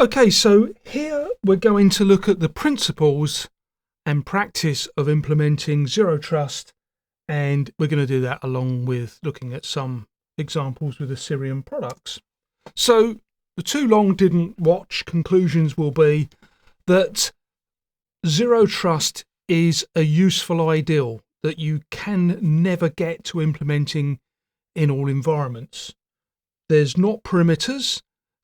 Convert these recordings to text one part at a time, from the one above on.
Okay, so here we're going to look at the principles and practice of implementing Zero Trust, and we're going to do that along with looking at some examples with Osirium products. So the too long didn't watch conclusions will be that Zero Trust is a useful ideal that you can never get to implementing in all environments. There's not perimeters,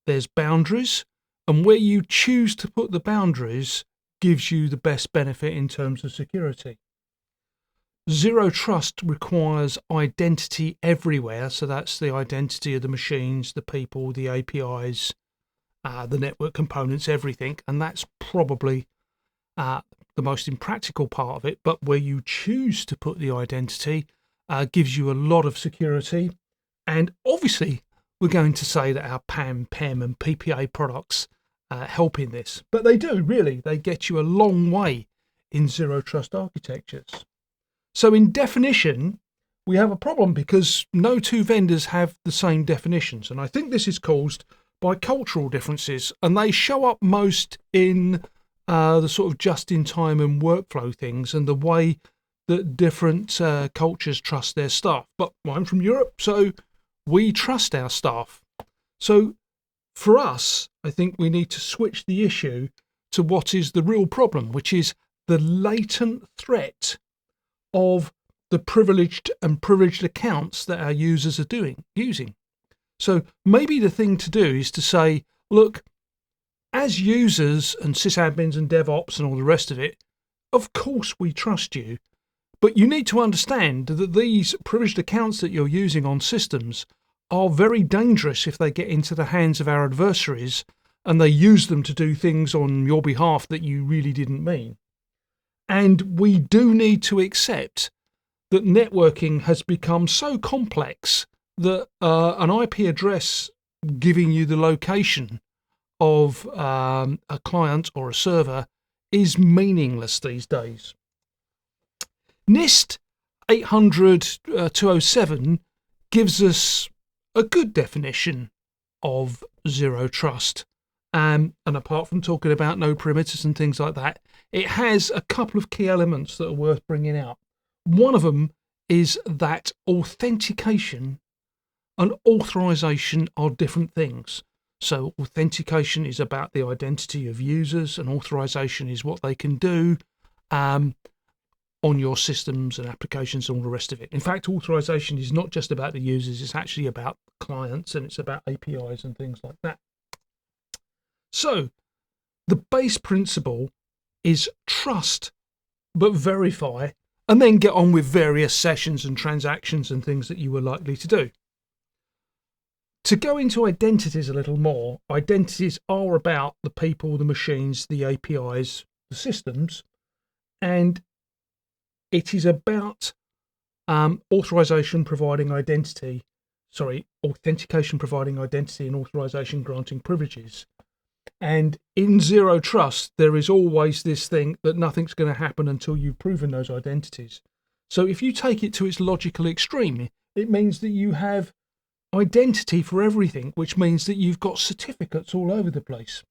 there's boundaries, and where you choose to put the boundaries gives you the best benefit in terms of security. Zero Trust requires identity everywhere, so that's the identity of the machines, the people, the APIs, the network components, everything, and that's probably the most impractical part of it, but where you choose to put the identity gives you a lot of security. And obviously we're going to say that our PAM, PEM and PPA products help in this, but they do really. They get you a long way in Zero Trust architectures. So in definition, we have a problem because no two vendors have the same definitions, and I think this is caused by cultural differences, and they show up most in the sort of just-in-time and workflow things and the way that different cultures trust their staff. But I'm from Europe, so we trust our staff. So for us, I think we need to switch the issue to what is the real problem, which is the latent threat of the privileged and privileged accounts that our users are using. So maybe the thing to do is to say, look, as users and sysadmins and DevOps and all the rest of it, of course we trust you, but you need to understand that these privileged accounts that you're using on systems are very dangerous if they get into the hands of our adversaries and they use them to do things on your behalf that you really didn't mean. And we do need to accept that networking has become so complex that an IP address giving you the location of a client or a server is meaningless these days. NIST 800-207 gives us a good definition of Zero Trust. And apart from talking about no perimeters and things like that, it has a couple of key elements that are worth bringing out. One of them is that authentication and authorization are different things. So authentication is about the identity of users, and authorization is what they can do on your systems and applications and all the rest of it. In fact, authorization is not just about the users, it's actually about clients and it's about APIs and things like that. So the base principle is trust but verify, and then get on with various sessions and transactions and things that you were likely to do. To go into identities a little more, identities are about the people, the machines, the APIs, the systems, and it is about authentication providing identity and authorization granting privileges. And in Zero Trust, there is always this thing that nothing's going to happen until you've proven those identities. So if you take it to its logical extreme, it means that you have identity for everything, which means that you've got certificates all over the place.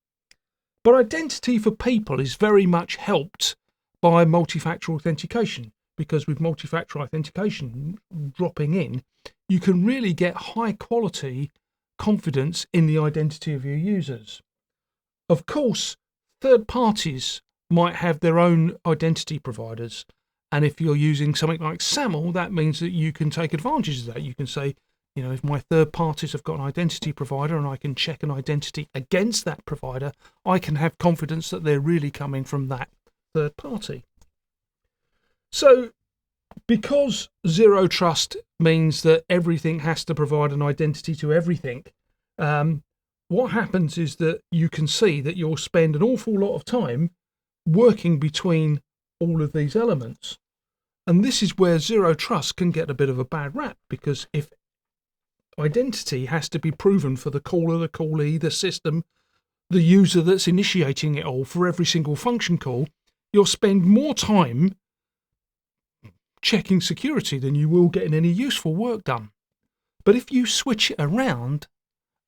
But identity for people is very much helped by multi-factor authentication, because with multi-factor authentication dropping in, you can really get high quality confidence in the identity of your users. Of course, third parties might have their own identity providers, and if you're using something like SAML, that means that you can take advantage of that. You can say, you know, if my third parties have got an identity provider and I can check an identity against that provider, I can have confidence that they're really coming from that third party. So because Zero Trust means that everything has to provide an identity to everything, what happens is that you can see that you'll spend an awful lot of time working between all of these elements. And this is where Zero Trust can get a bit of a bad rap, because if identity has to be proven for the caller, the callee, the system, the user that's initiating it all for every single function call, you'll spend more time checking security than you will getting any useful work done. But if you switch it around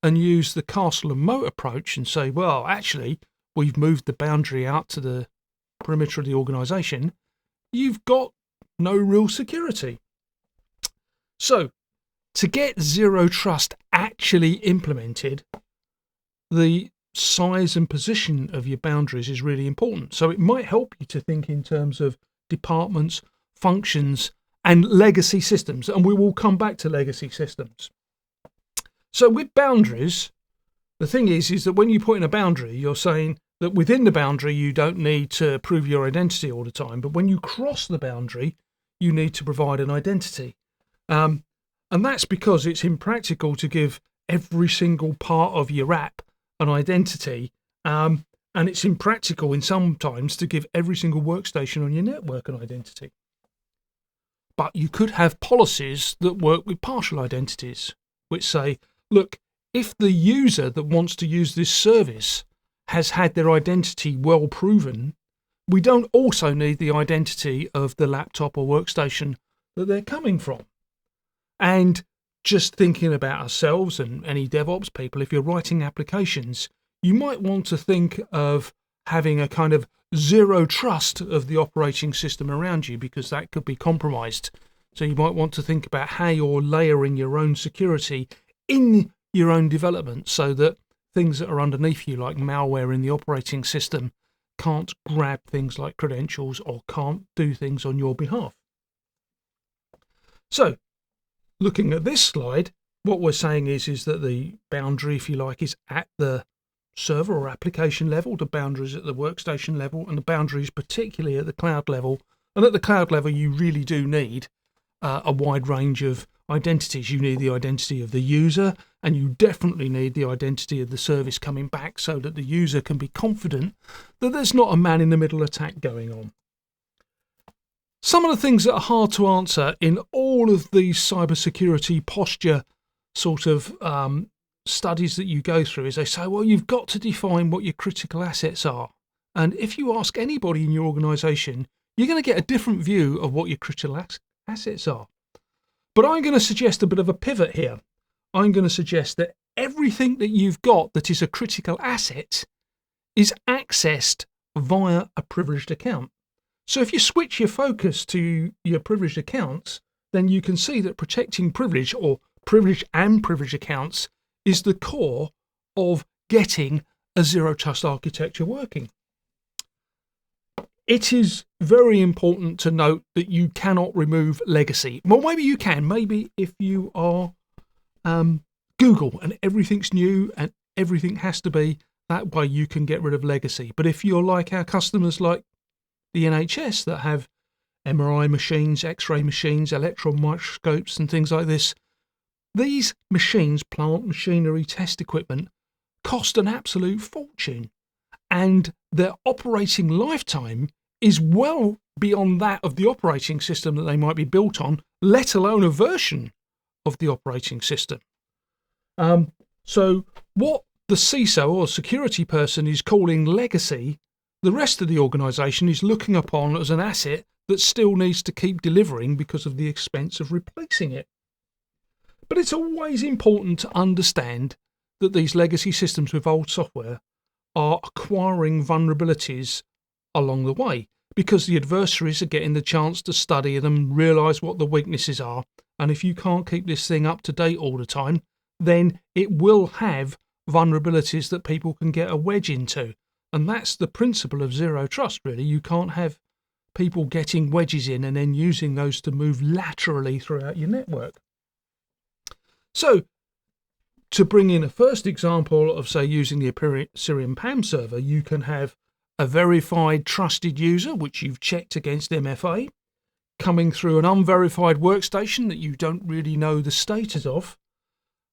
and use the castle and moat approach and say, well, actually, we've moved the boundary out to the perimeter of the organisation, you've got no real security. So, to get zero trust actually implemented, the size and position of your boundaries is really important. So it might help you to think in terms of departments, functions, and legacy systems. And we will come back to legacy systems. So with boundaries, the thing is that when you put in a boundary, you're saying that within the boundary, you don't need to prove your identity all the time. But when you cross the boundary, you need to provide an identity. And that's because it's impractical to give every single part of your app an identity. And it's impractical in sometimes to give every single workstation on your network an identity. But you could have policies that work with partial identities, which say, look, if the user that wants to use this service has had their identity well proven, we don't also need the identity of the laptop or workstation that they're coming from. And just thinking about ourselves and any DevOps people, if you're writing applications, you might want to think of having a kind of zero trust of the operating system around you, because that could be compromised. So you might want to think about how you're layering your own security in your own development so that things that are underneath you, like malware in the operating system, can't grab things like credentials or can't do things on your behalf. So, looking at this slide, what we're saying is that the boundary, if you like, is at the server or application level, the boundaries at the workstation level, and the boundaries particularly at the cloud level. And at the cloud level, you really do need a wide range of identities. You need the identity of the user, and you definitely need the identity of the service coming back so that the user can be confident that there's not a man-in-the-middle attack going on. Some of the things that are hard to answer in all of these cybersecurity posture sort of studies that you go through is they say, well, you've got to define what your critical assets are. And if you ask anybody in your organisation, you're going to get a different view of what your critical assets are. But I'm going to suggest a bit of a pivot here. I'm going to suggest that everything that you've got that is a critical asset is accessed via a privileged account. So if you switch your focus to your privileged accounts, then you can see that protecting privilege or privilege and privileged accounts is the core of getting a zero trust architecture working. It is very important to note that you cannot remove legacy. Well, maybe you can. Maybe if you are Google and everything's new and everything has to be that way, you can get rid of legacy. But if you're like our customers, like the NHS that have MRI machines, X-ray machines, electron microscopes and things like this, these machines, plant machinery, test equipment, cost an absolute fortune. And their operating lifetime is well beyond that of the operating system that they might be built on, let alone a version of the operating system. So what the CISO or security person is calling legacy, the rest of the organisation is looking upon as an asset that still needs to keep delivering because of the expense of replacing it. But it's always important to understand that these legacy systems with old software are acquiring vulnerabilities along the way, because the adversaries are getting the chance to study them, realise what the weaknesses are, and if you can't keep this thing up to date all the time, then it will have vulnerabilities that people can get a wedge into. And that's the principle of zero trust, really. You can't have people getting wedges in and then using those to move laterally throughout your network. So, to bring in a first example of, say, using the Osirium PAM server, you can have a verified trusted user, which you've checked against MFA, coming through an unverified workstation that you don't really know the status of,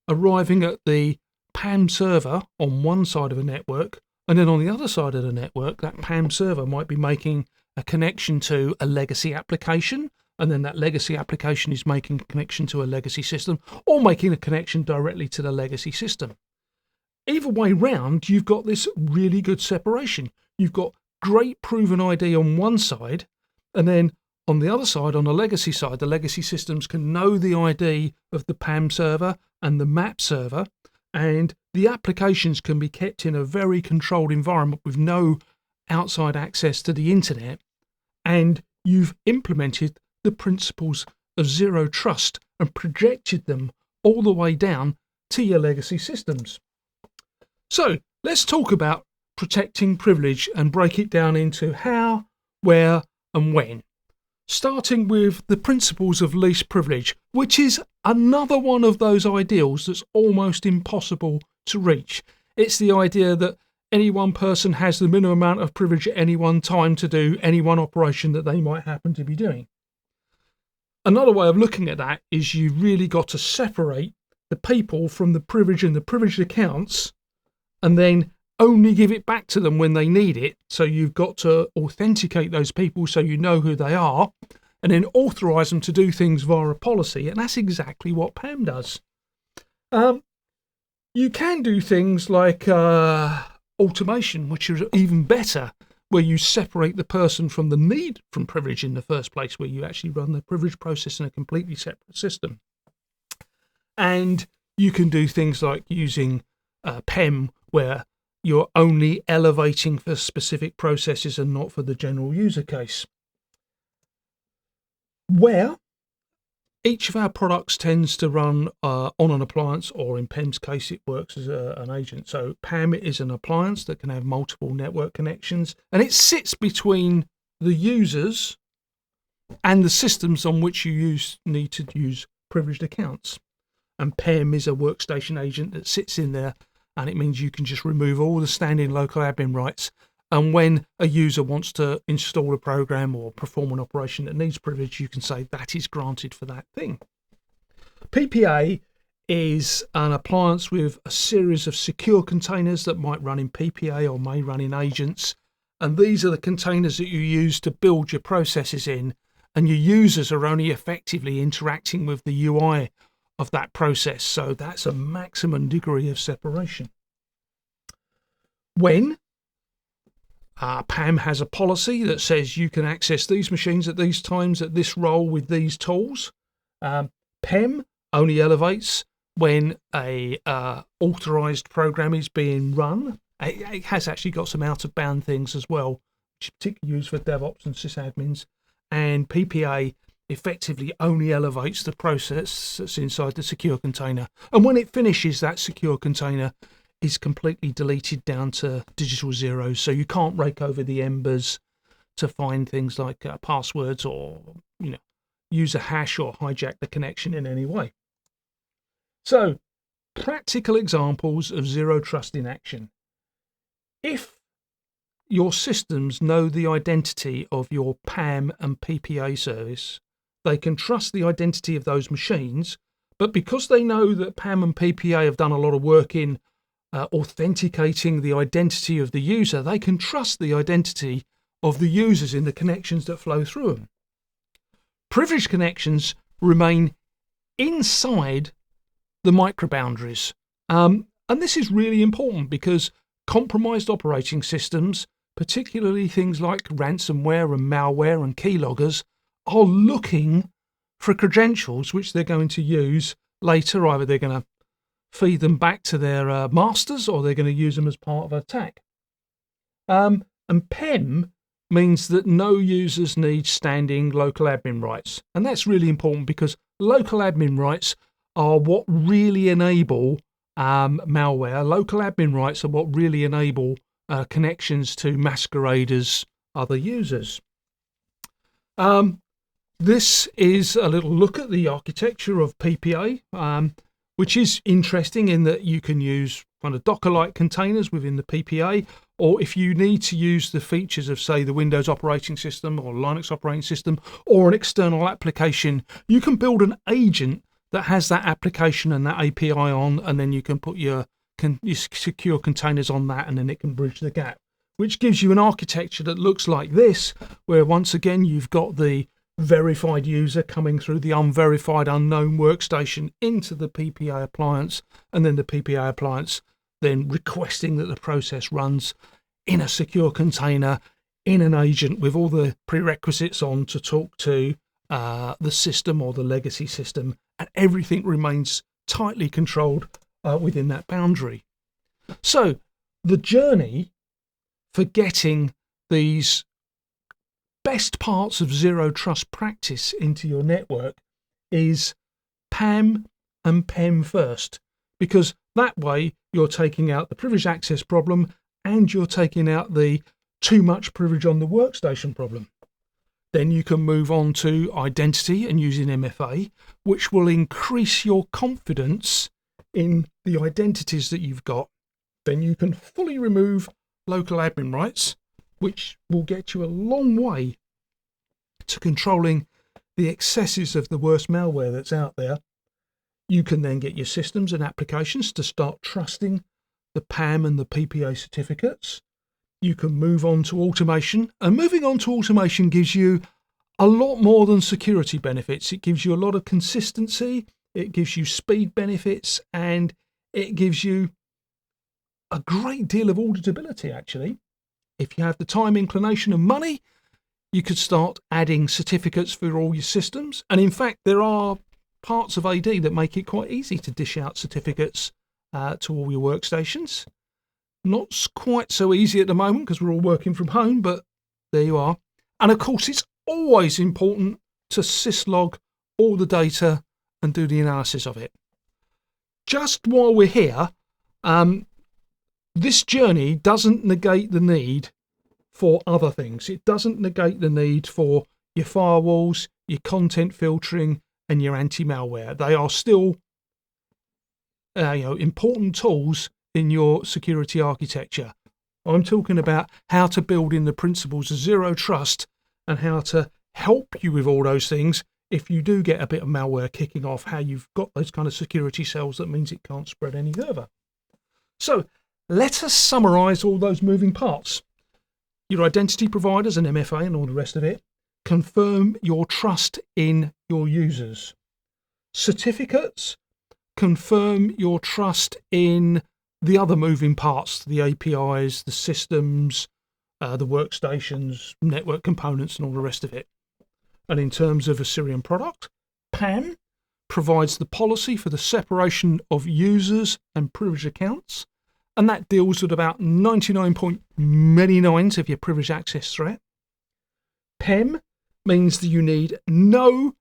arriving at the PAM server on one side of a network, and then on the other side of the network, that PAM server might be making a connection to a legacy application, and then that legacy application is making a connection to a legacy system, or making a connection directly to the legacy system. Either way round, you've got this really good separation. You've got great proven ID on one side, and then on the other side, on the legacy side, the legacy systems can know the ID of the PAM server and the map server, and the applications can be kept in a very controlled environment with no outside access to the internet, and you've implemented the principles of zero trust and projected them all the way down to your legacy systems. So let's talk about protecting privilege and break it down into how, where, and when. Starting with the principles of least privilege, which is another one of those ideals that's almost impossible to reach. It's the idea that any one person has the minimum amount of privilege at any one time to do any one operation that they might happen to be doing. Another way of looking at that is you've really got to separate the people from the privilege and the privileged accounts, and then only give it back to them when they need it. So you've got to authenticate those people so you know who they are, and then authorize them to do things via a policy. And that's exactly what PAM does. You can do things like automation, which is even better, where you separate the person from the need from privilege in the first place, where you actually run the privilege process in a completely separate system. And you can do things like using PEM, where you're only elevating for specific processes and not for the general user case. Where each of our products tends to run on an appliance, or in PEM's case, it works as an agent. So PAM is an appliance that can have multiple network connections, and it sits between the users and the systems on which you need to use privileged accounts. And PEM is a workstation agent that sits in there, and it means you can just remove all the standing local admin rights. And when a user wants to install a program or perform an operation that needs privilege, you can say that is granted for that thing. PPA is an appliance with a series of secure containers that might run in PPA or may run in agents. And these are the containers that you use to build your processes in, and your users are only effectively interacting with the UI of that process. So that's a maximum degree of separation. When PAM has a policy that says you can access these machines at these times, at this role, with these tools. PEM only elevates when a authorized program is being run. It has actually got some out-of-band things as well, which is particularly used for DevOps and sysadmins. And PPA effectively only elevates the process that's inside the secure container. And when it finishes, that secure container is completely deleted down to digital zeros. So you can't rake over the embers to find things like passwords, or use a hash or hijack the connection in any way. So, practical examples of zero trust in action. If your systems know the identity of your PAM and PPA service, they can trust the identity of those machines, but because they know that PAM and PPA have done a lot of work in authenticating the identity of the user, they can trust the identity of the users in the connections that flow through them. Privileged connections remain inside the microboundaries. And this is really important because compromised operating systems, particularly things like ransomware and malware and keyloggers, are looking for credentials which they're going to use later. Either they're going to feed them back to their masters, or they're going to use them as part of an attack. And PEM means that no users need standing local admin rights. And that's really important because local admin rights are what really enable malware. Local admin rights are what really enable connections to masqueraders, other users. This is a little look at the architecture of PPA, which is interesting in that you can use kind of Docker-like containers within the PPA, or if you need to use the features of, say, the Windows operating system or Linux operating system or an external application, you can build an agent that has that application and that API on, and then you can put your secure containers on that, and then it can bridge the gap, which gives you an architecture that looks like this, where once again you've got the verified user coming through the unverified unknown workstation into the PPA appliance, and then the PPA appliance then requesting that the process runs in a secure container in an agent with all the prerequisites on to talk to the system or the legacy system, and everything remains tightly controlled within that boundary. So the journey for getting these best parts of zero trust practice into your network is PAM and PEM first, because that way you're taking out the privileged access problem and you're taking out the too much privilege on the workstation problem. Then you can move on to identity and using MFA, which will increase your confidence in the identities that you've got. Then you can fully remove local admin rights, which will get you a long way to controlling the excesses of the worst malware that's out there. You can then get your systems and applications to start trusting the PAM and the PPA certificates. You can move on to automation, and moving on to automation gives you a lot more than security benefits. It gives you a lot of consistency, it gives you speed benefits, and it gives you a great deal of auditability, actually. If you have the time, inclination, and money, you could start adding certificates for all your systems. And in fact, there are parts of AD that make it quite easy to dish out certificates to all your workstations. Not quite so easy at the moment because we're all working from home, but there you are. And of course, it's always important to syslog all the data and do the analysis of it. Just while we're here, this journey doesn't negate the need for other things. It doesn't negate the need for your firewalls, your content filtering, and your anti-malware. They are still important tools in your security architecture. I'm talking about how to build in the principles of zero trust and how to help you with all those things if you do get a bit of malware kicking off, how you've got those kind of security cells that means it can't spread any further. So let us summarize all those moving parts. Your identity providers and MFA and all the rest of it. Confirm your trust in your users. Certificates. Confirm your trust in the other moving parts, the APIs, the systems, the workstations, network components, and all the rest of it. And in terms of Osirium product, PAM provides the policy for the separation of users and privileged accounts, and that deals with about 99.9% of your privileged access threat. PEM means that you need no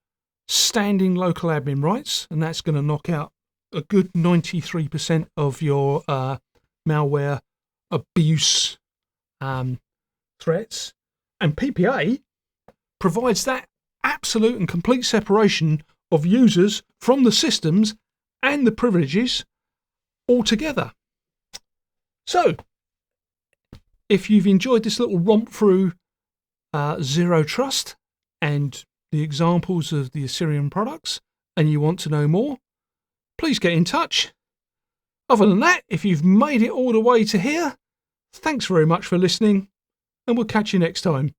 standing local admin rights, and that's going to knock out a good 93% of your malware abuse threats. And PPA provides that absolute and complete separation of users from the systems and the privileges altogether. So, if you've enjoyed this little romp through Zero Trust and the examples of the Osirium products, and you want to know more, please get in touch. Other than that, if you've made it all the way to here, thanks very much for listening, and we'll catch you next time.